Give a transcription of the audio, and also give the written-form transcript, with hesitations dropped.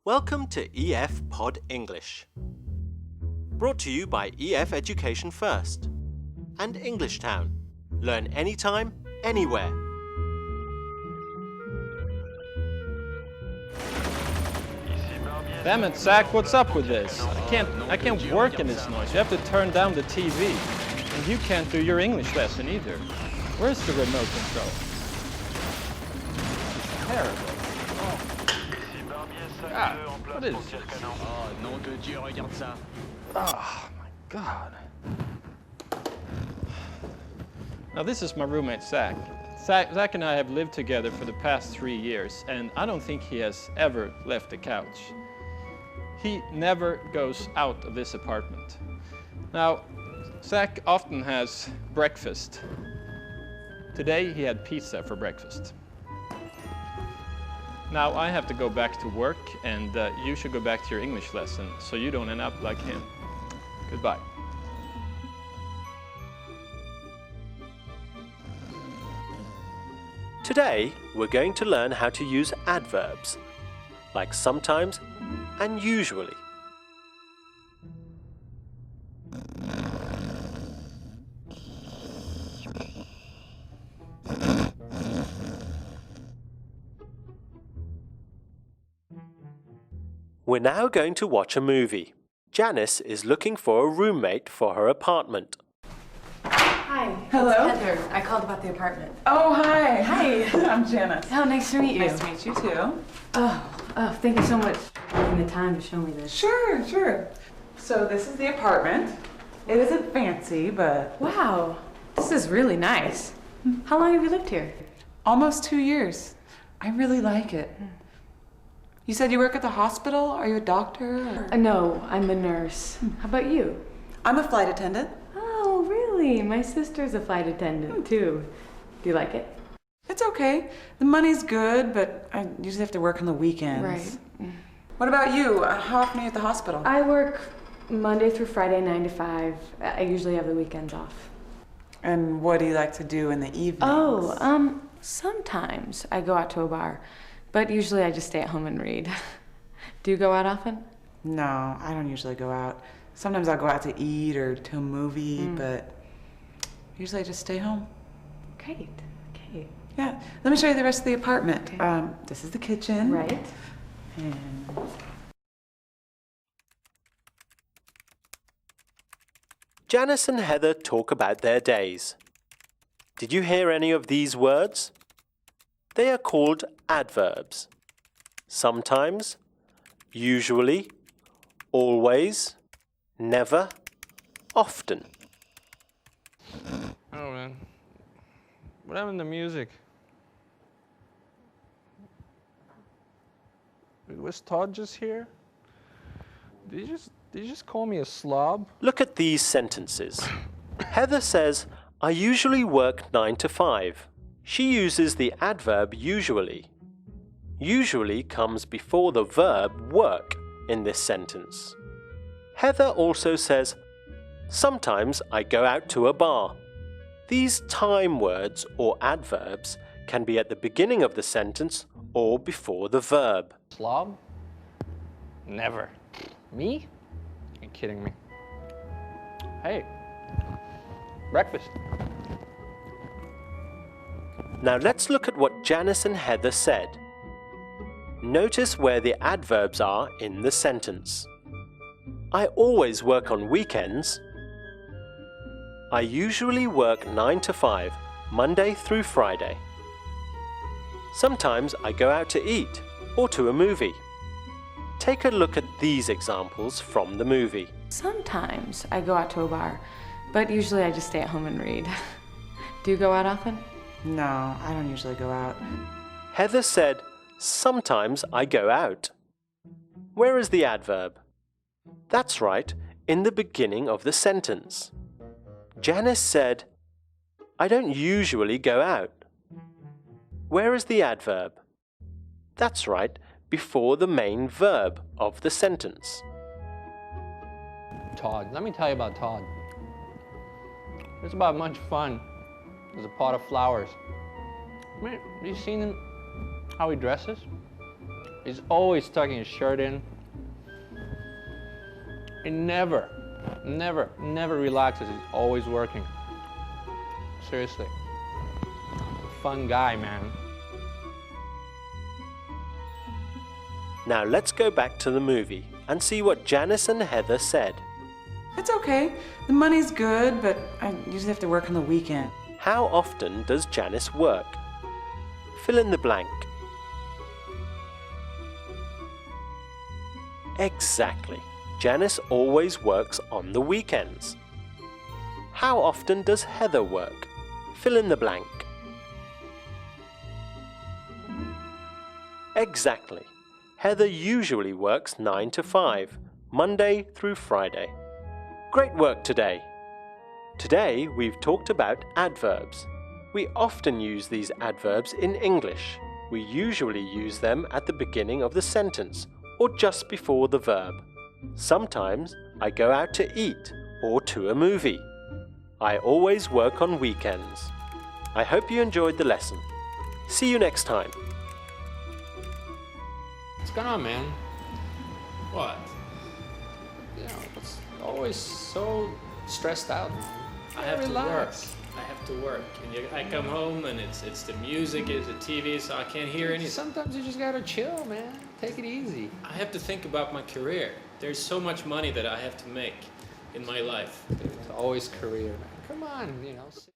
Welcome to EF Pod English. Brought to you by EF Education First and Englishtown. Learn anytime, anywhere. Damn it, Zach, what's up with this? I can't work in this noise. You have to turn down the TV. And you can't do your English lesson either. Where's the remote control? It's terrible. What is this? Oh my God. Now this is my roommate, Zach. Zach and I have lived together for the past 3 years, and I don't think he has ever left the couch. He never goes out of this apartment. Now, Zach often has breakfast. Today he had pizza for breakfast. Now I have to go back to work, and you should go back to your English lesson so you don't end up like him. Goodbye. Today, we're going to learn how to use adverbs, like sometimes and usually. We're now going to watch a movie. Janice is looking for a roommate for her apartment. Hi. Hello? It's Heather. I called about the apartment. Oh, hi. Hi. I'm Janice. Oh, nice to meet you. Nice to meet you, too. Oh, thank you so much for taking the time to show me this. Sure. So this is the apartment. It isn't fancy, but Wow, this is really nice. How long have you lived here? almost 2 years. I really like it. You said you work at the hospital? Are you a doctor? No, I'm a nurse. How about you? I'm a flight attendant. Oh, really? My sister's a flight attendant, too. Do you like it? It's okay. The money's good, but I usually have to work on the weekends. Right. What about you? How often are you at the hospital? I work Monday through Friday, 9 to 5. I usually have the weekends off. And what do you like to do in the evenings? Oh, sometimes I go out to a bar, but usually I just stay at home and read. Do you go out often? No, I don't usually go out. Sometimes I'll go out to eat or to a movie, but usually I just stay home. Great. Okay. Yeah, let me show you the rest of the apartment. Okay. This is the kitchen. Right. And Janice and Heather talk about their days. Did you hear any of these words? They are called adverbs. Sometimes, usually, always, never, often. Oh man, what happened to music? Was Todd just here? Did you just call me a slob? Look at these sentences. Heather says, I usually work 9 to 5. She uses the adverb usually. Usually comes before the verb work in this sentence. Heather also says, sometimes I go out to a bar. These time words or adverbs can be at the beginning of the sentence or before the verb. Slob? Never. Me? You're kidding me. Hey, breakfast. Now let's look at what Janice and Heather said. Notice where the adverbs are in the sentence. I always work on weekends. I usually work 9 to 5, Monday through Friday. Sometimes I go out to eat or to a movie. Take a look at these examples from the movie. Sometimes I go out to a bar, but usually I just stay at home and read. Do you go out often? no, I don't usually go out. Heather said, sometimes I go out. Where is the adverb? That's right, in the beginning of the sentence. Janice said, I don't usually go out. Where is the adverb? That's right, before the main verb of the sentence. Todd, let me tell you about Todd. It's about much fun. There's a pot of flowers. I mean, have you seen him, how he dresses? He's always tucking his shirt in. He never relaxes. He's always working. Seriously. Fun guy, man. Now let's go back to the movie and see what Janice and Heather said. It's okay. The money's good, but I usually have to work on the weekend. How often does Janice work? Fill in the blank. Exactly. Janice always works on the weekends. How often does Heather work? Fill in the blank. Exactly. Heather usually works 9 to 5, Monday through Friday. Great work today! Today we've talked about adverbs. We often use these adverbs in English. We usually use them at the beginning of the sentence or just before the verb. Sometimes I go out to eat or to a movie. I always work on weekends. I hope you enjoyed the lesson. See you next time. What's going on, man? What? You know, it's always so stressed out. I have Relax. to work. I have to work. And I come home and it's the music, it's the TV, so I can't hear anything. Sometimes you just gotta chill, man. Take it easy. I have to think about my career. There's so much money that I have to make in my life. It's always career, man. Come on, you know.